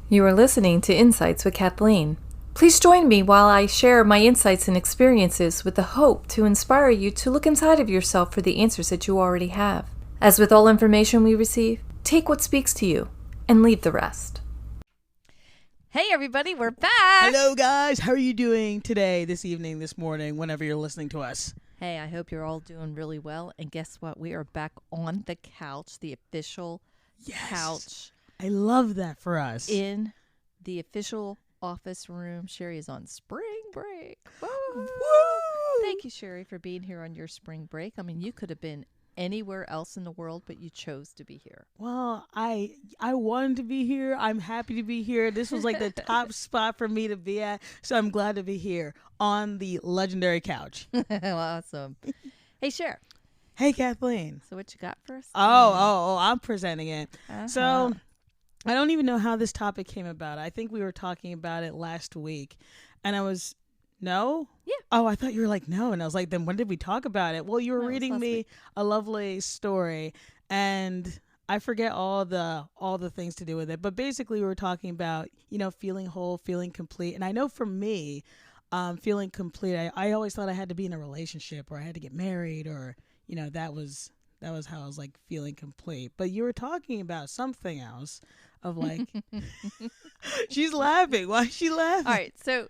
You are listening to Insights with Kathleen. Please join me while I share my insights and experiences with the hope to inspire you to look inside of yourself for the answers that you already have. As with all information we receive, take what speaks to you and leave the rest. Hey everybody, we're back! Hello guys, how are you doing today, this evening, this morning, whenever you're listening to us? Hey, I hope you're all doing really well. And guess what? We are back on the couch, the official couch. I love that for us. In the official office room. Sherry is on spring break. Woo! Woo! Thank you, Sherry, for being here on your spring break. I mean, you could have been anywhere else in the world, but you chose to be here. Well, I wanted to be here. I'm happy to be here. This was like the top spot for me to be at, so I'm glad to be here on the legendary couch. Awesome. Hey, Sher. Hey, Kathleen. So what you got for us? Oh, I'm presenting it. Uh-huh. So I don't even know how this topic came about. I think we were talking about it last week, and I was, no? Yeah. Oh, I thought you were like, no. And I was like, then when did we talk about it? Well, you were reading me a lovely story, and I forget all the things to do with it. But basically, we were talking about, feeling whole, feeling complete. And I know for me, feeling complete, I always thought I had to be in a relationship or I had to get married or, that was how I was like feeling complete. But you were talking about something else of like, she's laughing. Why is she laughing? All right. So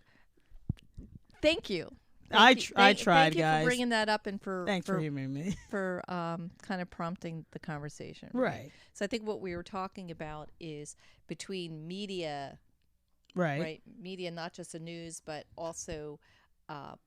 thank you. I tried, thank you guys. for bringing that up and Thanks for hearing me. For kind of prompting the conversation. Right. So I think what we were talking about is between media, right? Media, not just the news, but also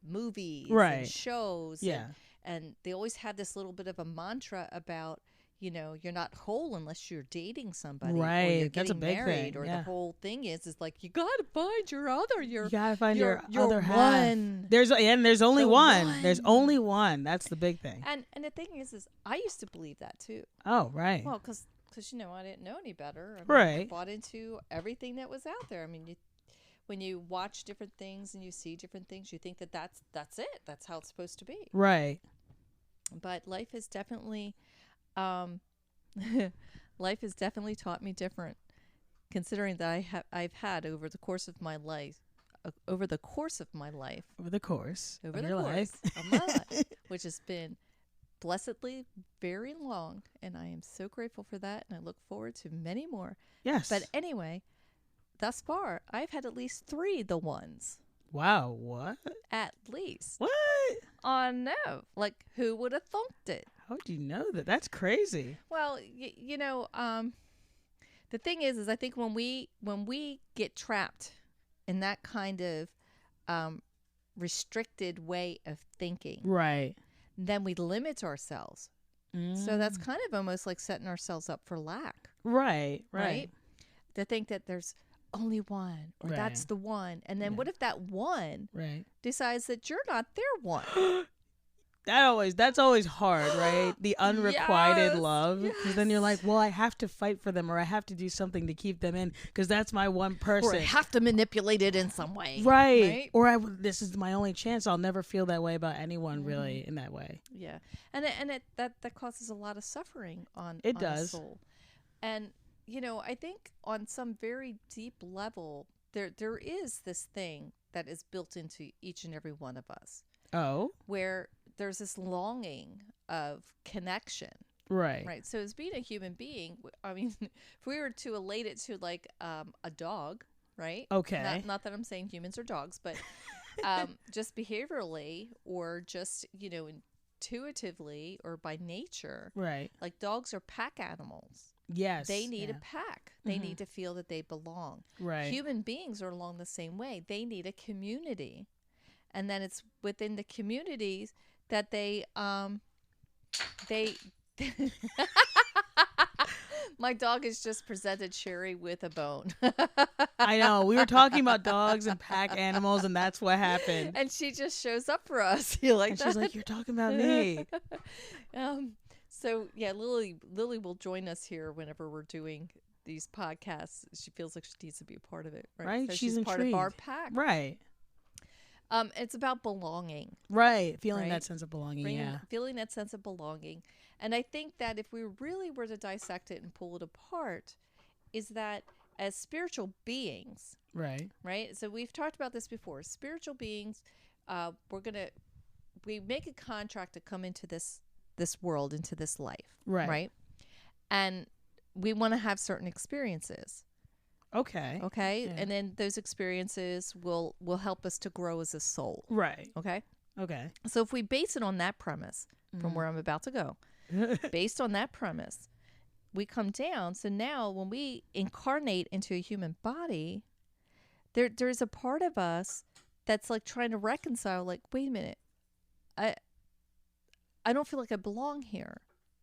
movies right. and shows. Yeah. And they always had this little bit of a mantra about, you're not whole unless you're dating somebody. Right. Or you're That's a getting big married. thing. Or Yeah. the whole thing is like, you got to find your other. You got to find your other half. One. There's only The one. There's only one. That's the big thing. And the thing is I used to believe that too. Oh, right. Well, because I didn't know any better. I right. bought into everything that was out there. I mean, when you watch different things and you see different things, you think that's it. That's how it's supposed to be. Right. But life has definitely, taught me different. Considering that I've had over the course of my life, which has been blessedly very long, and I am so grateful for that, and I look forward to many more. Yes. But anyway, thus far, I've had at least 3 the ones. Wow, what? At least. What? Oh, no. Like, who would have thunked it? How do you know that? That's crazy. Well, the thing is I think when we get trapped in that kind of restricted way of thinking, right, then we limit ourselves. So that's kind of almost like setting ourselves up for lack. Right. To think that there's only one, or that's the one, and then what if that one decides that you're not their one? That's always hard, right? The unrequited love, because then you're like, well, I have to fight for them, or I have to do something to keep them in, because that's my one person, or I have to manipulate it in some way, right? Or this is my only chance. I'll never feel that way about anyone, really, in that way. Yeah, and that causes a lot of suffering on the soul. And I think on some very deep level, there is this thing that is built into each and every one of us. Oh. Where there's this longing of connection. Right. So as being a human being, I mean, if we were to relate it to like a dog, right? Okay. Not that I'm saying humans are dogs, but just behaviorally or just, intuitively or by nature. Right. Like dogs are pack animals. Yes. They need a pack. They need to feel that they belong. Right. Human beings are along the same way. They need a community. And then it's within the communities that they my dog has just presented Sherry with a bone. I know. We were talking about dogs and pack animals, and that's what happened. And she just shows up for us. You like and that? She's like, you're talking about me. So yeah, Lily will join us here whenever we're doing these podcasts. She feels like she needs to be a part of it, right? So she's part of our pack, right? It's about belonging, right? Feeling that sense of belonging, feeling that sense of belonging. And I think that if we really were to dissect it and pull it apart, is that as spiritual beings, right? So we've talked about this before. Spiritual beings, we make a contract to come into this world, into this life, right? And we want to have certain experiences. Okay. Yeah. And then those experiences will help us to grow as a soul. Right. Okay. So if we base it on that premise, from where I'm about to go, based on that premise, we come down. So now when we incarnate into a human body, there's a part of us that's like trying to reconcile, like, wait a minute, I don't feel like I belong here.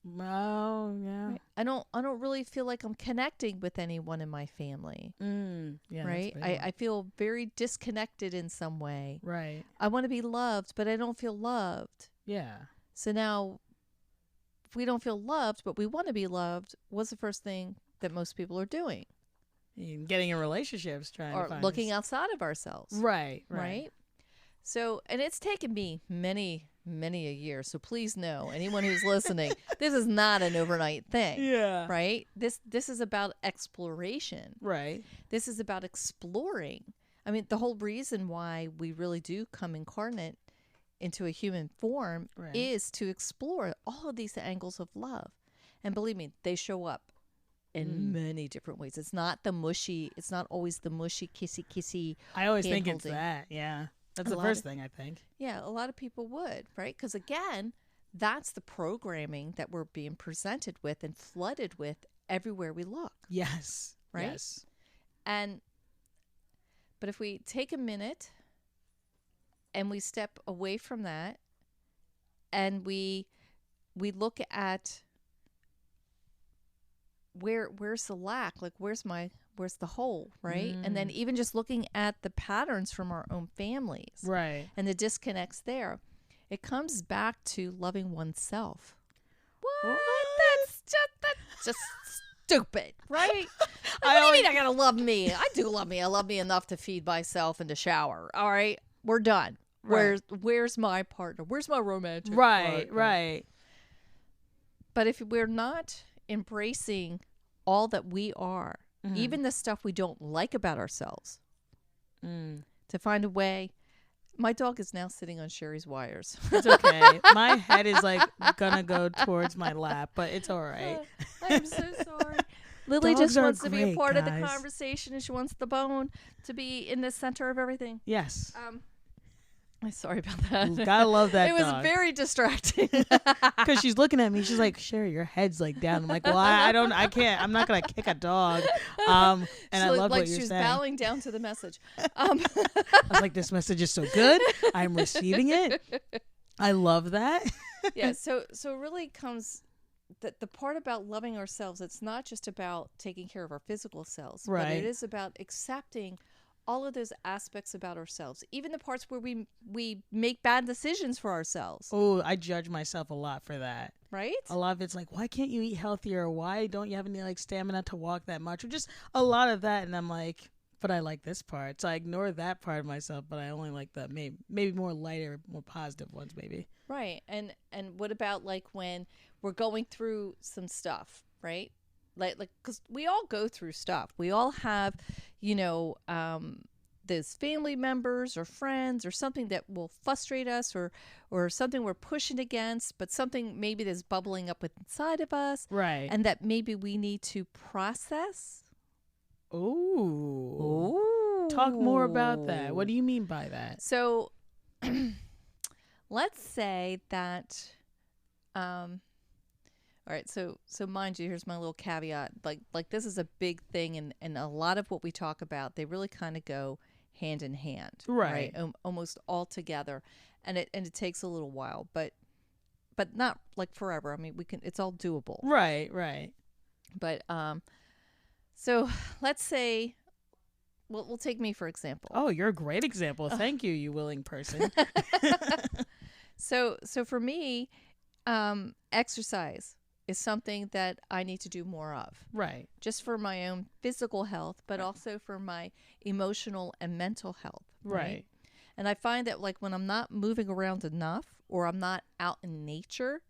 Oh, yeah. Right? I don't really feel like I'm connecting with anyone in my family. Yeah. Right? I feel very disconnected in some way. Right. I want to be loved, but I don't feel loved. Yeah. So now, if we don't feel loved, but we want to be loved, what's the first thing that most people are doing? Getting in relationships, trying to find looking outside of ourselves. Right. So, and it's taken me many a year. So please know, anyone who's listening, this is not an overnight thing. Yeah. Right? This is about exploration. Right. This is about exploring. I mean, the whole reason why we really do come incarnate into a human form is to explore all of these angles of love. And believe me, they show up in many different ways. It's not always the mushy, kissy. I always think it's that. Yeah. That's the first thing I think. Yeah, a lot of people would, right? Because again, that's the programming that we're being presented with and flooded with everywhere we look. Yes. Right? Yes. But if we take a minute and we step away from that and we look at where's the lack, like where's the hole, right? And then even just looking at the patterns from our own families, right, and the disconnects there, it comes back to loving oneself. What? That's just stupid, right? What do you mean I gotta love me? I do love me. I love me enough to feed myself and to shower. All right, we're done. Right. Where's my partner? Where's my romantic partner? Right. But if we're not embracing all that we are, even the stuff we don't like about ourselves, to find a way. My dog is now sitting on Sherry's wires. It's okay. My head is like gonna go towards my lap, but it's all right. I'm so sorry. Lily Dogs just wants to be a great, part of the guys. conversation, and she wants the bone to be in the center of everything. Yes. I'm sorry about that. Gotta love that. It was dog. very distracting. Because she's looking at me. She's like, Sherry, your head's like down. I'm like, well, I can't. I'm not gonna kick a dog. And I love what you're she's saying. bowing down to the message. I was like, this message is so good. I'm receiving it. I love that. Yeah. So it really comes that the part about loving ourselves. It's not just about taking care of our physical selves, right? But it is about accepting all of those aspects about ourselves, even the parts where we make bad decisions for ourselves. Oh, I judge myself a lot for that. Right? A lot of it's like, why can't you eat healthier? Why don't you have any like stamina to walk that much? Or just a lot of that. And I'm like, but I like this part. So I ignore that part of myself, but I only like the maybe more lighter, more positive ones maybe. Right. And what about like when we're going through some stuff, right? Like, because we all go through stuff. We all have, those family members or friends or something that will frustrate us or something we're pushing against, but something maybe that's bubbling up inside of us. Right. And that maybe we need to process. Ooh. Talk more about that. What do you mean by that? So let's say that, all right, so mind you, here's my little caveat. Like this is a big thing, and a lot of what we talk about, they really kind of go hand in hand, right? Almost all together, and it takes a little while, but not like forever. I mean, it's all doable, right. But so let's say, we'll take me for example. Oh, you're a great example. Thank you, you willing person. So for me, exercise is something that I need to do more of. Right. Just for my own physical health, but also for my emotional and mental health. Right. And I find that like when I'm not moving around enough or I'm not out in nature,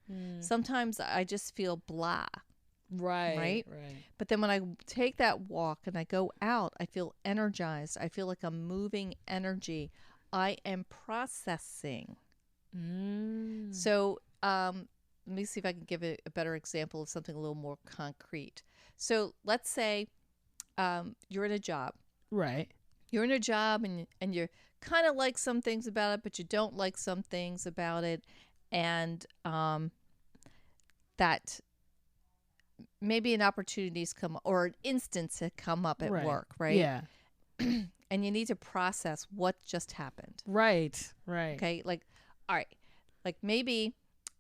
sometimes I just feel blah. Right. But then when I take that walk and I go out, I feel energized. I feel like I'm moving energy. I am processing. So let me see if I can give a better example of something a little more concrete. So let's say you're in a job. Right. You're in a job and you kind of like some things about it, but you don't like some things about it. And that maybe an opportunity's come or an instance had come up at work, right? Yeah. And you need to process what just happened. Right. Okay. Like, all right. Like maybe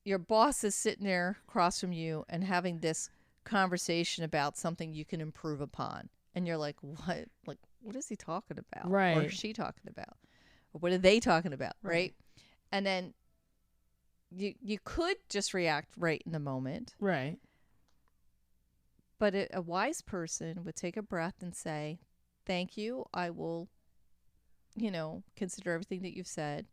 your boss is sitting there across from you and having this conversation about something you can improve upon. And you're like, what? Like, what is he talking about? Right. Or is she talking about? Or what are they talking about? Right. And then you could just react right in the moment. Right. But a wise person would take a breath and say, thank you. I will, consider everything that you've said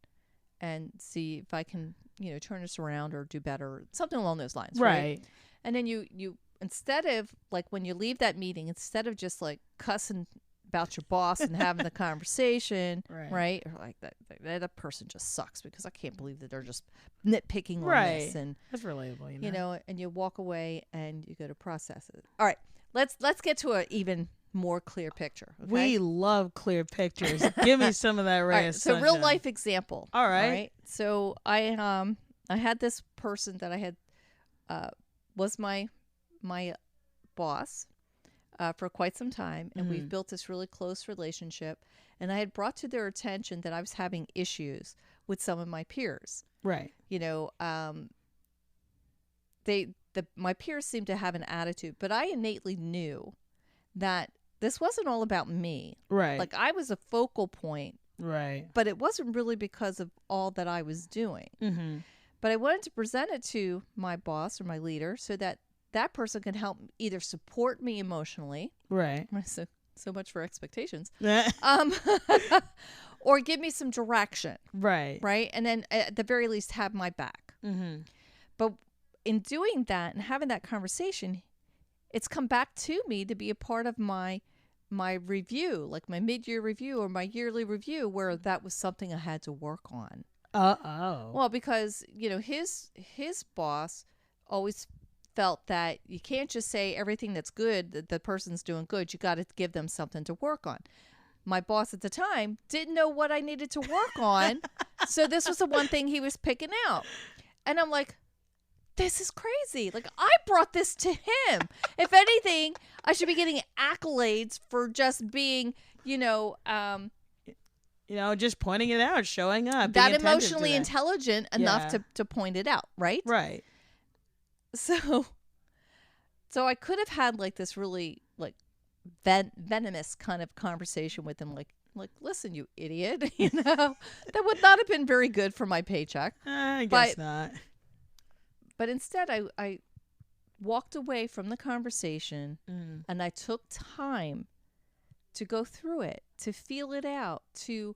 and see if I can, turn this around or do better. Something along those lines. Right. And then you instead of like when you leave that meeting, instead of just like cussing about your boss and having the conversation, right? Or like that person just sucks because I can't believe that they're just nitpicking on this, and that's relatable, and you walk away and you go to process it. All right, let's get to an even more clear picture. Okay? We love clear pictures. Give me some of that ray of sunshine. So real life example. All right. So I had this person that I had was my boss for quite some time, and we've built this really close relationship. And I had brought to their attention that I was having issues with some of my peers. Right. My peers seemed to have an attitude, but I innately knew that this wasn't all about me. Right. Like I was a focal point. Right. But it wasn't really because of all that I was doing. Mm-hmm. But I wanted to present it to my boss or my leader so that that person can help either support me emotionally. Right. So much for expectations. Or give me some direction. Right. Right. And then at the very least have my back. Mm-hmm. But in doing that and having that conversation, it's come back to me to be a part of my review, like my mid-year review or my yearly review, where that was something I had to work on. Well, because, his boss always felt that you can't just say everything that's good, that the person's doing good. You got to give them something to work on. My boss at the time didn't know what I needed to work on. So this was the one thing he was picking out. And I'm like, this is crazy. Like, I brought this to him. If anything, I should be getting accolades for just being, just pointing it out, showing up. That emotionally intelligent enough to point it out, right? Right. So I could have had like this really like venomous kind of conversation with him, like, listen, you idiot, that would not have been very good for my paycheck. I guess not. But instead, I walked away from the conversation and I took time to go through it, to feel it out, to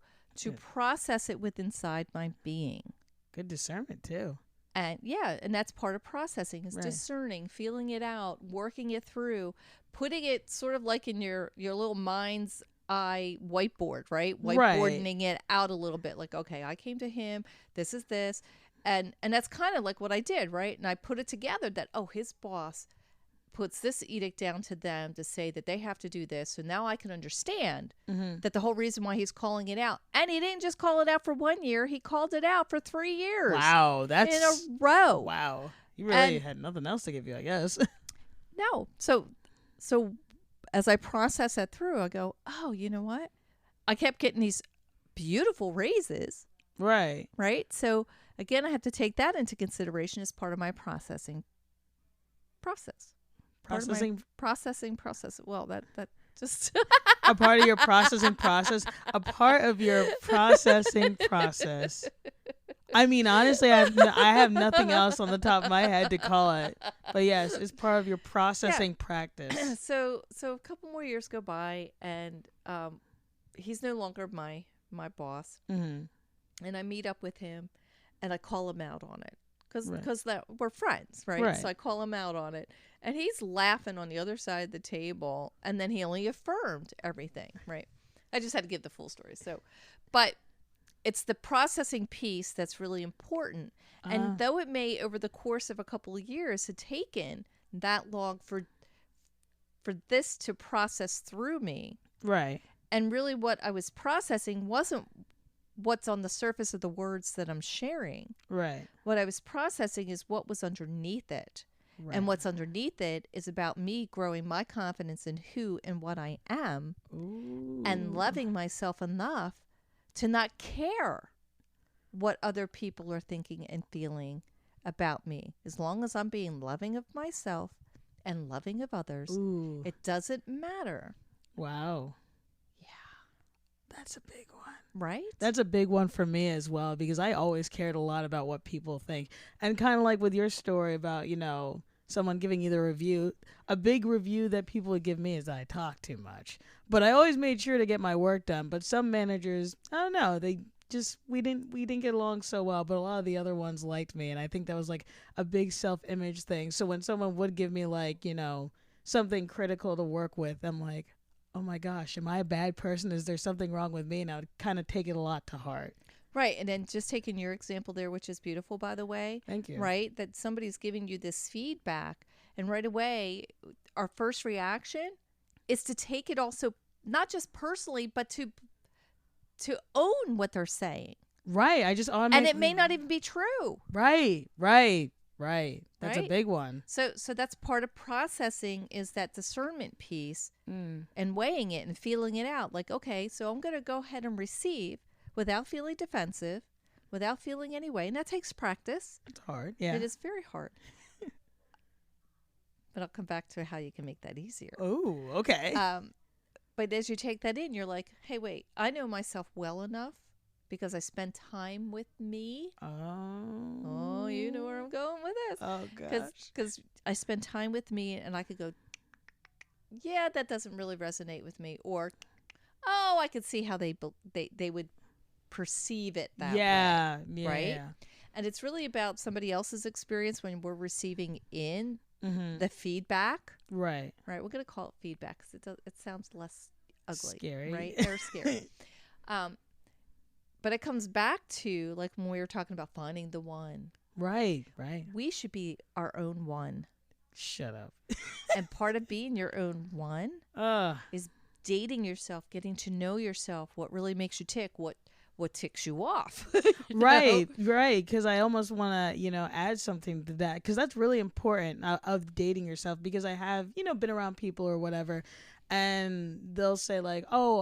process it with inside my being. Good discernment too. And that's part of processing is discerning, feeling it out, working it through, putting it sort of like in your little mind's eye whiteboard, right? Whiteboarding it out a little bit. Like, okay, I came to him. This is this. And that's kind of like what I did, right? And I put it together that, his boss puts this edict down to them to say that they have to do this. So now I can understand that the whole reason why he's calling it out. And he didn't just call it out for 1 year. He called it out for 3 years. Wow. That's in a row. Wow. You really had nothing else to give you, I guess. No. So as I process that through, I go, you know what? I kept getting these beautiful raises. Right. Right. So again, I have to take that into consideration as part of my processing process. Processing process. Well, that just a part of your processing process. A part of your processing process. I mean, honestly, I have nothing else on the top of my head to call it. But yes, it's part of your processing practice. So a couple more years go by, and he's no longer my boss. Mm-hmm. And I meet up with him, and I call him out on it because that we're friends, right? So I call him out on it, and he's laughing on the other side of the table, and then he only affirmed everything, right? I just had to give the full story. So, but it's the processing piece that's really important. And though it may, over the course of a couple of years, have taken that long for this to process through me, right? And really, what I was processing wasn't what's on the surface of the words that I'm sharing. Right. What I was processing is what was underneath it. Right. And what's underneath it is about me growing my confidence in who and what I am. Ooh. And loving myself enough to not care what other people are thinking and feeling about me. As long as I'm being loving of myself and loving of others, Ooh. It doesn't matter. Wow. Yeah. That's a big one. Right? That's a big one for me as well, because I always cared a lot about what people think. And kind of like with your story about, someone giving you the review, a big review that people would give me is that I talk too much. But I always made sure to get my work done. But some managers, I don't know, they just, we didn't get along so well, but a lot of the other ones liked me. And I think that was like a big self-image thing. So when someone would give me like, something critical to work with, I'm like, oh my gosh, am I a bad person? Is there something wrong with me? And I would kind of take it a lot to heart. Right. And then just taking your example there, which is beautiful, by the way. Thank you. Right. That somebody's giving you this feedback. And right away, our first reaction is to take it also, not just personally, but to own what they're saying. Right. And it may not even be true. Right. That's a big one. So that's part of processing, is that discernment piece and weighing it and feeling it out. Like, okay, so I'm going to go ahead and receive without feeling defensive, without feeling any way. And that takes practice. It's hard. Yeah. It is very hard. But I'll come back to how you can make that easier. Oh, okay. But as you take that in, you're like, hey, wait, I know myself well enough because I spend time with me. Oh, you know where I'm going with this. Oh, gosh. Because I spend time with me, and I could go, yeah, that doesn't really resonate with me. Or, oh, I could see how they would perceive it that way. Yeah, right? Yeah. And it's really about somebody else's experience when we're receiving in the feedback. Right. Right. We're going to call it feedback because it sounds less ugly. Scary. Right? Or scary. But it comes back to, like, when we were talking about finding the one. Right. We should be our own one. Shut up. And part of being your own one is dating yourself, getting to know yourself, what really makes you tick, what ticks you off. Right. Because I almost want to, add something to that, because that's really important of dating yourself, because I have, been around people or whatever, and they'll say like, oh,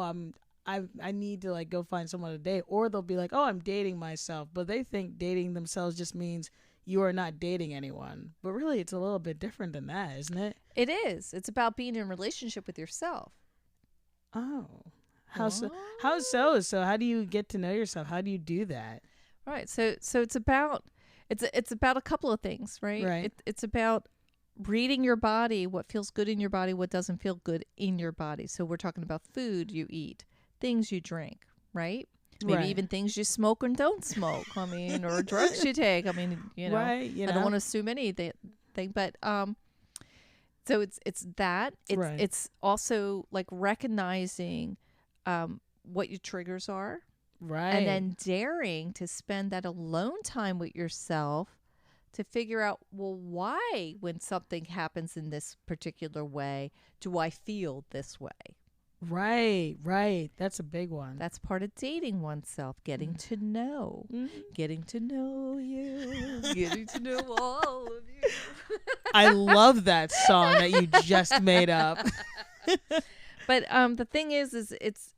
I need to like go find someone to date, or they'll be like, oh, I'm dating myself, but they think dating themselves just means you are not dating anyone. But really, it's a little bit different than that, isn't it? It is. It's about being in a relationship with yourself. Oh. How so? So how do you get to know yourself? How do you do that? Right. So it's about a couple of things, right? Right. It's about reading your body, what feels good in your body, what doesn't feel good in your body. So we're talking about food you eat, things you drink, right? Maybe even things you smoke and don't smoke. I mean, or drugs you take. I mean, Right, I don't want to assume anything, but so it's that. It's also like recognizing what your triggers are. Right. And then daring to spend that alone time with yourself to figure out, well, why, when something happens in this particular way, do I feel this way? Right. That's a big one. That's part of dating oneself, getting to know, getting to know you, getting to know all of you. I love that song that you just made up. But the thing is it's,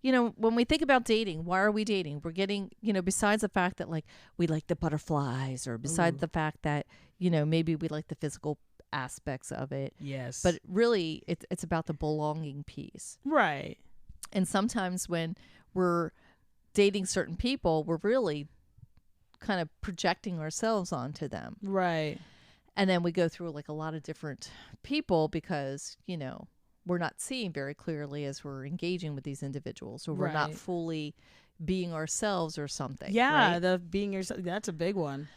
when we think about dating, why are we dating? We're getting, besides the fact that like we like the butterflies, or besides the fact that, maybe we like the physical aspects of it. Yes. But really it's about the belonging piece. Right. And sometimes when we're dating certain people, we're really kind of projecting ourselves onto them. Right. And then we go through like a lot of different people because, we're not seeing very clearly as we're engaging with these individuals, or we're not fully being ourselves or something. Yeah, right? the being yourself, that's a big one.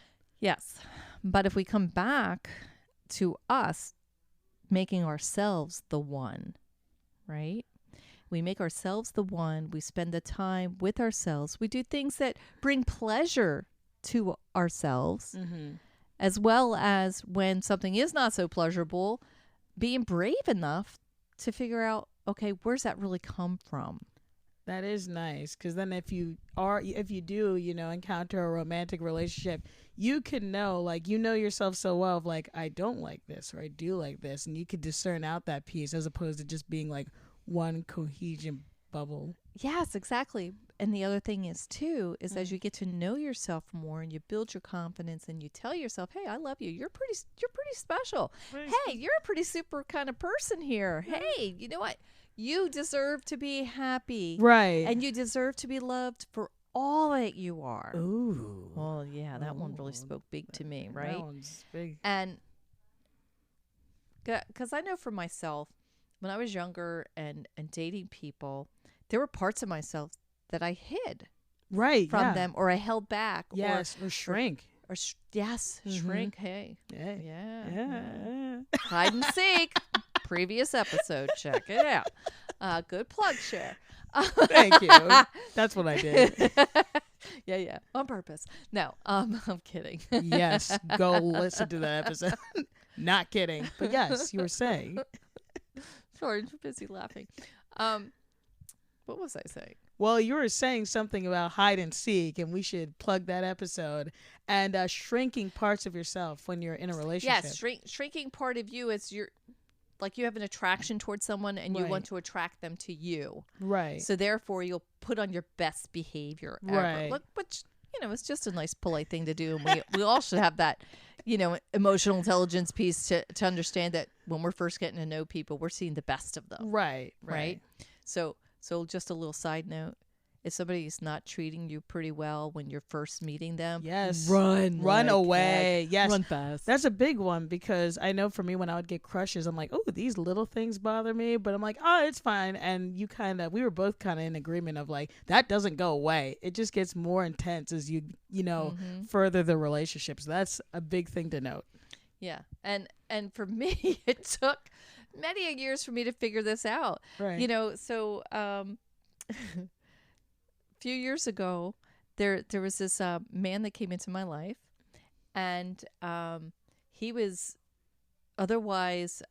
Yes. But if we come back to us making ourselves the one, right? We make ourselves the one. We spend the time with ourselves. We do things that bring pleasure to ourselves, as well as when something is not so pleasurable, being brave enough to figure out, okay, where's that really come from? That is nice, because then if you do, encounter a romantic relationship, you can know, like, yourself so well of like, I don't like this or I do like this, and you could discern out that piece as opposed to just being like one cohesion bubble. Yes, exactly. And the other thing is too, is as you get to know yourself more and you build your confidence and you tell yourself, hey, I love you. You're pretty special. Hey, you're a pretty super kind of person here. Hey, you know what? You deserve to be happy. Right. And you deserve to be loved for all that you are. Ooh. Well, yeah, that one really spoke big to me, right? That one's big. And because I know for myself, when I was younger and dating people, there were parts of myself that I hid from them, or I held back. Yes, or shrink. Shrink. Hey. Yeah. Hide and seek. Previous episode. Check it out. Good plug, Cher. Thank you. That's what I did. Yeah. On purpose. No, I'm kidding. Yes. Go listen to that episode. Not kidding. But yes, you were saying. Sorry, I'm too busy laughing. What was I saying? Well, you were saying something about hide and seek, and we should plug that episode, and shrinking parts of yourself when you're in a relationship. Yes, shrinking part of you is you have an attraction towards someone and you want to attract them to you. Right. So therefore you'll put on your best behavior ever. Right. Which, it's just a nice polite thing to do. And we all should have that, emotional intelligence piece to understand that when we're first getting to know people, we're seeing the best of them. Right. So just a little side note. If somebody's not treating you pretty well when you're first meeting them, yes, run away. Heck. Yes, run fast. That's a big one, because I know for me, when I would get crushes, I'm like, oh, these little things bother me, but I'm like, oh, it's fine. And we were both kind of in agreement of like, that doesn't go away. It just gets more intense as you further the relationship. So that's a big thing to note. Yeah, and for me, it took many years for me to figure this out. Right. So. Few years ago, there was this man that came into my life, and he was otherwise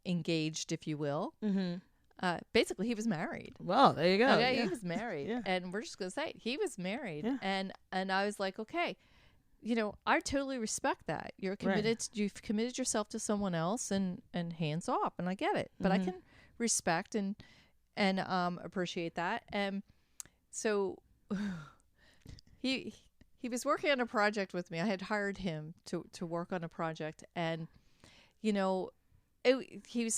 engaged, if you will. Mm-hmm. Basically, he was married. Well, there you go. Okay, yeah. He was married, and we're just gonna say he was married. Yeah. And I was like, okay, I totally respect that. You're committed. Right. You've committed yourself to someone else, and hands off, and I get it. But I can respect and appreciate that. And so he was working on a project with me. I had hired him to work on a project, and he was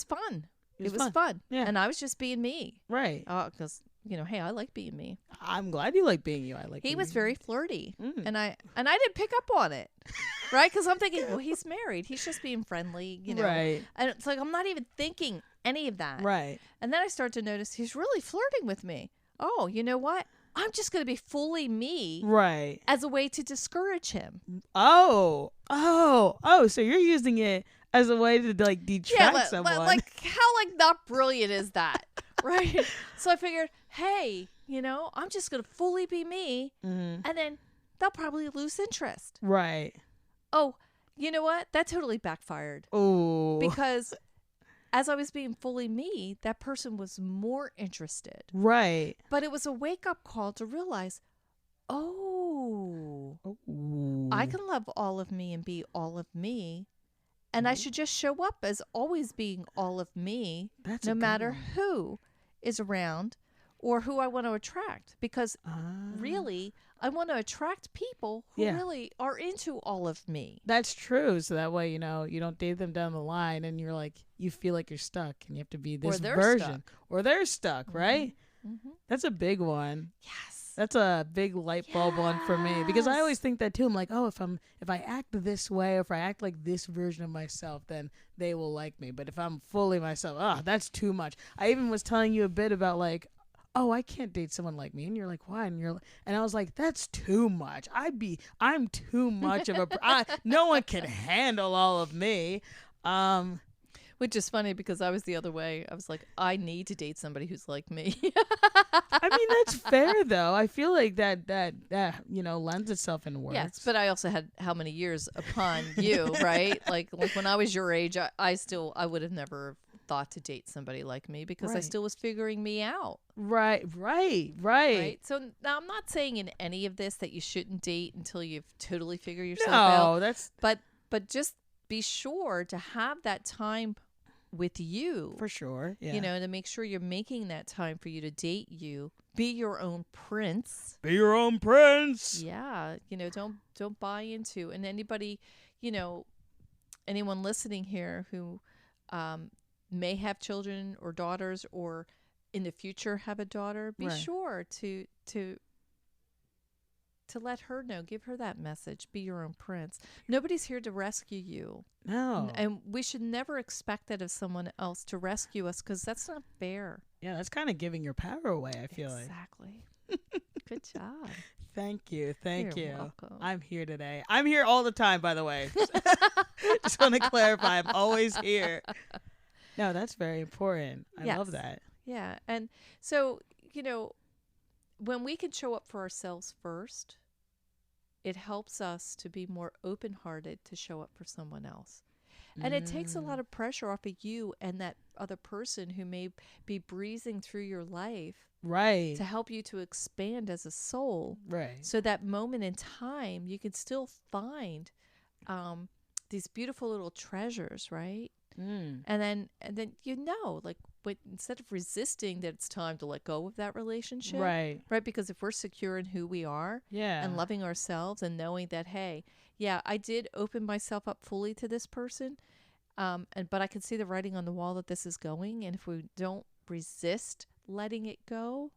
fun. It was fun. Yeah. And I was just being me. Right. Because hey, I like being me. I'm glad you like being you. He was very flirty, and I didn't pick up on it, right? Because I'm thinking, well, he's married. He's just being friendly, Right. And it's like I'm not even thinking any of that. Right. And then I start to notice he's really flirting with me. Oh, you know what? I'm just going to be fully me. Right. As a way to discourage him. Oh, so you're using it as a way to like detract someone. Like how not brilliant is that? Right. So I figured, hey, I'm just going to fully be me, and then they'll probably lose interest. Right. Oh, you know what? That totally backfired. Oh. Because as I was being fully me, that person was more interested. Right. But it was a wake-up call to realize, I can love all of me and be all of me. And I should just show up as always being all of me, no matter who is around or who I want to attract. Because really, I want to attract people who really are into all of me. That's true. So that way, you don't date them down the line and you're like, you feel like you're stuck and you have to be this version. Or they're stuck, right? Mm-hmm. That's a big one. Yes. That's a big light bulb one for me, because I always think that too. I'm like, oh, if I act this way, or if I act like this version of myself, then they will like me. But if I'm fully myself, that's too much. I even was telling you a bit about like, oh, I can't date someone like me. And you're like, why? And I was like, that's too much. I'm too much of no one can handle all of me. Which is funny because I was the other way. I was like, I need to date somebody who's like me. I mean, that's fair though. I feel like that lends itself in works. Yes, but I also had how many years upon you, right? Like when I was your age, I would have never thought to date somebody like me because I still was figuring me out. Right. So now I'm not saying in any of this that you shouldn't date until you've totally figured yourself out. But just be sure to have that time with you. For sure. Yeah. To make sure you're making that time for you to date you. Be your own prince. Be your own prince. Yeah. Don't buy into, and anybody, anyone listening here who may have children or daughters or in the future have a daughter, be sure to let her know, give her that message, be your own prince. Nobody's here to rescue you. No. And we should never expect that of someone else to rescue us because that's not fair. Yeah, that's kind of giving your power away, I feel like. Exactly. Good job. Thank you. You're welcome. I'm here today. I'm here all the time, by the way. Just want to clarify, I'm always here. No, that's very important. I love that. Yeah. And so, when we can show up for ourselves first, it helps us to be more open-hearted to show up for someone else. And it takes a lot of pressure off of you and that other person who may be breezing through your life. Right. To help you to expand as a soul. Right. So that moment in time, you can still find these beautiful little treasures, right? And then instead of resisting that it's time to let go of that relationship, right? Because if we're secure in who we are, and loving ourselves and knowing that, hey, I did open myself up fully to this person, but I can see the writing on the wall that this is going, and if we don't resist letting it go,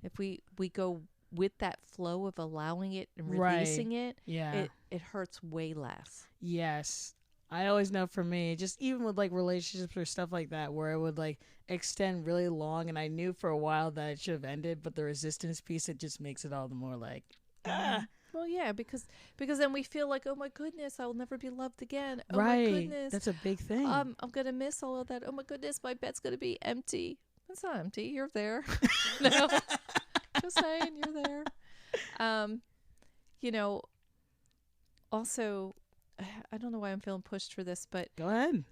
if we go with that flow of allowing it and releasing it, it hurts way less. Yes. I always know for me, just even with like relationships or stuff like that, where it would like extend really long, and I knew for a while that it should have ended, but the resistance piece, it just makes it all the more like, Well, yeah, because then we feel like, oh my goodness, I will never be loved again. Oh my goodness, that's a big thing. I'm gonna miss all of that. Oh my goodness, my bed's gonna be empty. It's not empty. You're there. No, just saying, you're there. Also, I don't know why I'm feeling pushed for this, but go ahead.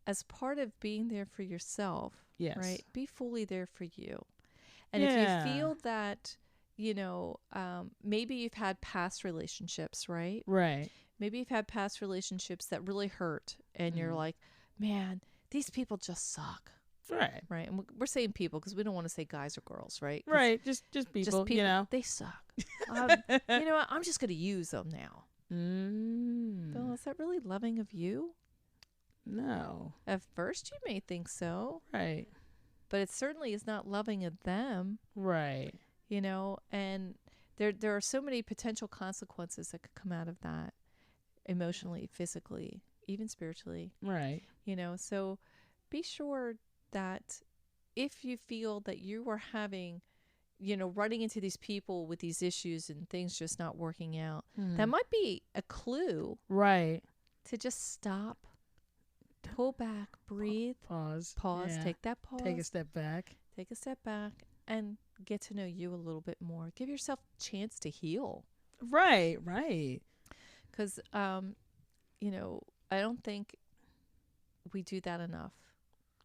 As part of being there for yourself, yes, right? Be fully there for you. And if you feel that, maybe you've had past relationships, right? Right. Maybe you've had past relationships that really hurt, and you're like, man, these people just suck. Right. Right. And we're saying people because we don't want to say guys or girls, right? Right. Just people, they suck. I'm just going to use them now. Bill, is that really loving of you? No. At first you may think so. Right. But it certainly is not loving of them. Right. And there are so many potential consequences that could come out of that, emotionally, physically, even spiritually. Right. So be sure that if you feel that you are having, running into these people with these issues and things just not working out, that might be a clue. Right. To just stop, pull back, breathe, pause, take that pause. Take a step back, and get to know you a little bit more. Give yourself a chance to heal. Right. Because, I don't think we do that enough.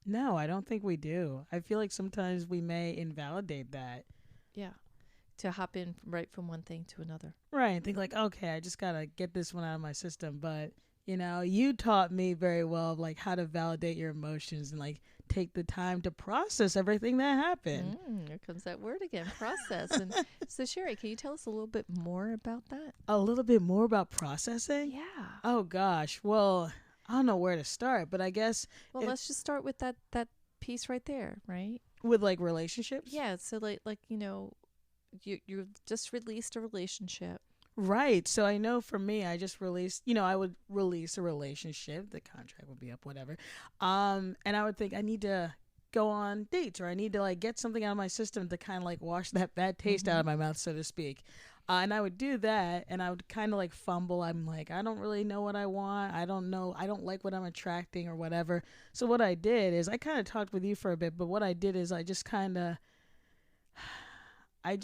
No, I don't think we do. I feel like sometimes we may invalidate that. Yeah. To hop in right from one thing to another. Right. Think like, okay, I just got to get this one out of my system. But, you taught me very well of like how to validate your emotions and like take the time to process everything that happened. Here comes that word again, process. And so, Sherry, can you tell us a little bit more about that? A little bit more about processing? Yeah. Oh, gosh. Well, I don't know where to start, but I guess. Well, let's just start with that piece right there, right? With like relationships? Yeah. So like you just released a relationship. Right. So I know for me, I just released, I would release a relationship. The contract would be up, whatever. And I would think I need to go on dates, or I need to like get something out of my system to kind of like wash that bad taste out of my mouth, so to speak. And I would do that, and I would kind of like fumble. I'm like, I don't really know what I want. I don't know. I don't like what I'm attracting or whatever. So what I did is I kind of talked with you for a bit, but what I did is I just kind of, I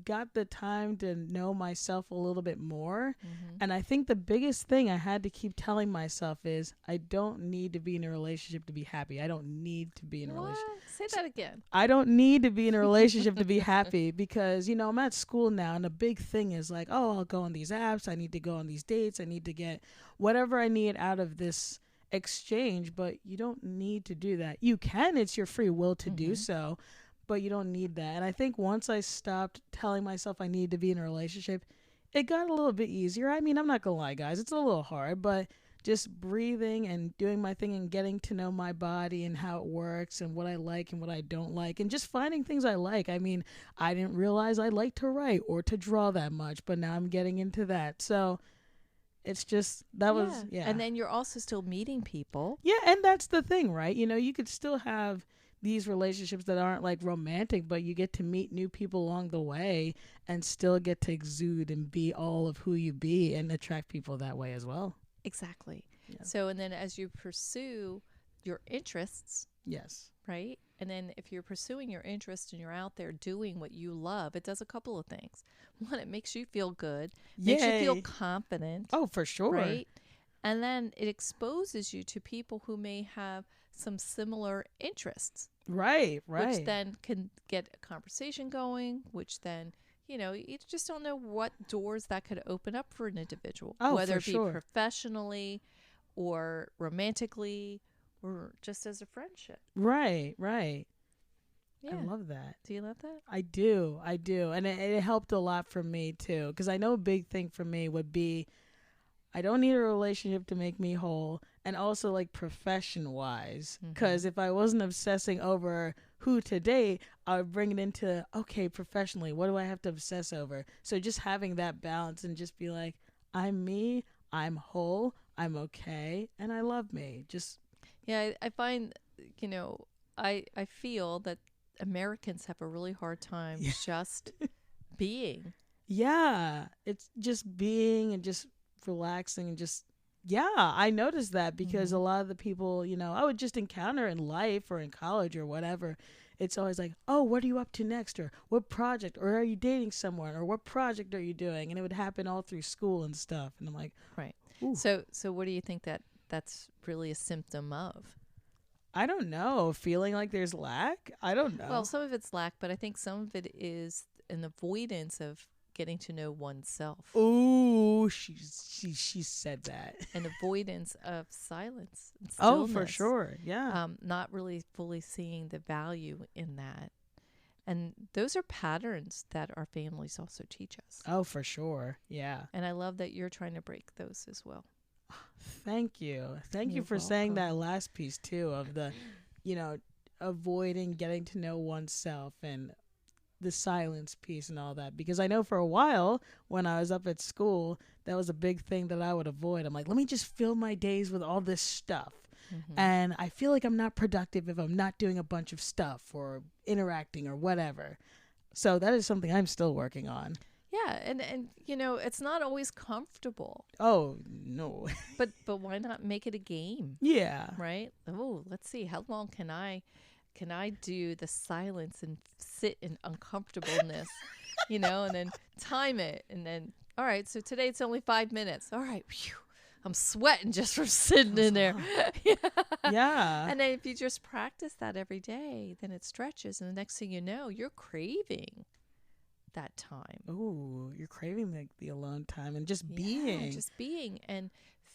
got the time to know myself a little bit more. And I think the biggest thing I had to keep telling myself is I don't need to be in a relationship to be happy. I don't need to be in a relationship. Say that again. I don't need to be in a relationship to be happy, because, you know, I'm at school now, and the big thing is like, oh, I'll go on these apps. I need to go on these dates. I need to get whatever I need out of this exchange, but you don't need to do that. You can. It's your free will to do so. But you don't need that. And I think once I stopped telling myself I needed to be in a relationship, it got a little bit easier. I mean, I'm not going to lie, guys. It's a little hard, but just breathing and doing my thing and getting to know my body and how it works and what I like and what I don't like, and just finding things I like. I mean, I didn't realize I like to write or to draw that much, but now I'm getting into that. So it's just, was. And then you're also still meeting people. Yeah, and that's the thing, right? You know, you could still have these relationships that aren't like romantic, but you get to meet new people along the way and still get to exude and be all of who you be and attract people that way as well. Exactly. Yeah. So, and then as you pursue your interests, yes, right? And then if you're pursuing your interests and you're out there doing what you love, it does a couple of things. One, it makes you feel good, makes you feel confident. Oh, for sure. Right? And then it exposes you to people who may have some similar interests. Right. Which then can get a conversation going, which then, you know, you just don't know what doors that could open up for an individual. Oh, whether it be sure. professionally or romantically or just as a friendship. Right. Yeah. I love that. Do you love that? I do. And it helped a lot for me too, because I know a big thing for me would be I don't need a relationship to make me whole, and also like profession wise, because if I wasn't obsessing over who to date, I would bring it into, okay, professionally, what do I have to obsess over? So just having that balance and just be like, I'm me, I'm whole, I'm okay, and I love me. Just I find, you know, I feel that Americans have a really hard time just being. Yeah, it's just being and just relaxing and just I noticed that, because a lot of the people, you know, I would just encounter in life or in college or whatever, it's always like, oh, what are you up to next, or what project, or are you dating someone, or what project are you doing? And it would happen all through school and stuff, and I'm like, right. Ooh. So what do you think that's really a symptom of? I don't know, feeling like there's lack. I don't know. Well, some of it's lack, but I think some of it is an avoidance of getting to know oneself. Ooh, she said that. An avoidance of silence and stillness. Oh, for sure. Yeah. Not really fully seeing the value in that. And those are patterns that our families also teach us. Oh, for sure. Yeah. And I love that you're trying to break those as well. Thank you. Thank you for saying that last piece too, of the, you know, avoiding getting to know oneself and the silence piece and all that, because I know for a while when I was up at school, that was a big thing that I would avoid. I'm like, let me just fill my days with all this stuff. And I feel like I'm not productive if I'm not doing a bunch of stuff or interacting or whatever. So that is something I'm still working on. Yeah, and you know, it's not always comfortable. Oh, no. but why not make it a game? Yeah. Right? Oh, let's see. How long can I do the silence and sit in uncomfortableness, you know, and then time it. And then, all right, so today it's only 5 minutes. All right. Whew, I'm sweating just from sitting in there. Yeah. And then if you just practice that every day, then it stretches. And the next thing you know, you're craving that time. Ooh, you're craving like the alone time and just being. Just being and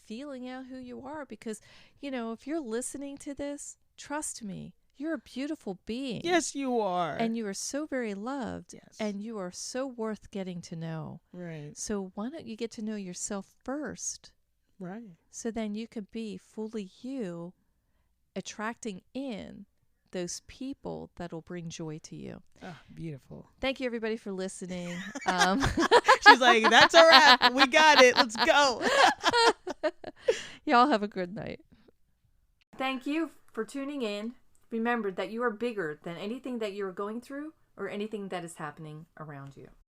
feeling out who you are. Because, you know, if you're listening to this, trust me, you're a beautiful being. Yes, you are. And you are so very loved. Yes. And you are so worth getting to know. Right. So why don't you get to know yourself first? Right. So then you could be fully you, attracting in those people that'll bring joy to you. Oh, beautiful. Thank you, everybody, for listening. She's like, that's a wrap. We got it. Let's go. Y'all have a good night. Thank you for tuning in. Remember that you are bigger than anything that you're going through or anything that is happening around you.